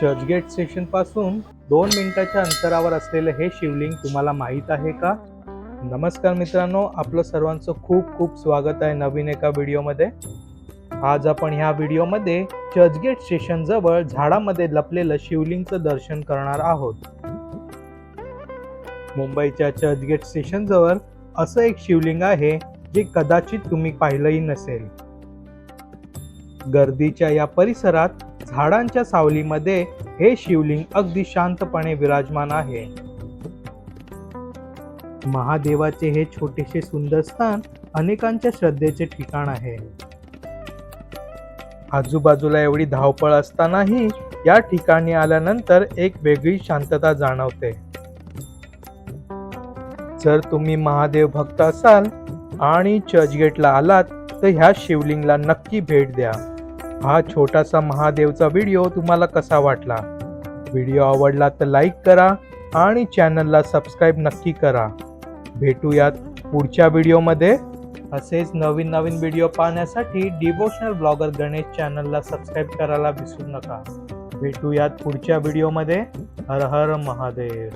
Churchgate station पासून 2 मिनिटाच्या अंतरावर असलेलं हे शिवलिंग तुम्हाला माहीत आहे का? नमस्कार मित्रांनो, आपलं सर्वांचं खूप खूप स्वागत आहे नवीन एका व्हिडिओमध्ये. आज आपण ह्या व्हिडिओमध्ये चर्चगेट स्टेशन जवळ झाडामध्ये लपलेलं शिवलिंगचं दर्शन करणार आहोत. मुंबईच्या चर्चगेट स्टेशन जवळ असं एक शिवलिंग आहे जे कदाचित तुम्ही पाहिलंही नसेल. गर्दीच्या या परिसरात झाडांच्या सावलीमध्ये हे शिवलिंग अगदी शांतपणे विराजमान आहे. महादेवाचे हे छोटेसे सुंदर स्थान अनेकांच्या श्रद्धेचे ठिकाण आहे. आजूबाजूला एवढी धावपळ असतानाही या ठिकाणी आल्यानंतर एक वेगळी शांतता जाणवते. जर तुम्ही महादेव भक्त असाल आणि चर्चगेटला आलात तर ह्या शिवलिंगला नक्की भेट द्या. हा छोटासा महादेवचा व्हिडिओ तुम्हाला कसा वाटला? व्हिडिओ आवडला तर लाईक करा आणि चॅनलला सबस्क्राईब नक्की करा. भेटूयात पुढच्या व्हिडिओमध्ये. असेच नवीन नवीन व्हिडिओ पाहण्यासाठी डिवोशनल ब्लॉगर गणेश चॅनलला सबस्क्राईब करायला विसरू नका. भेटूयात पुढच्या व्हिडिओमध्ये. हर हर महादेव.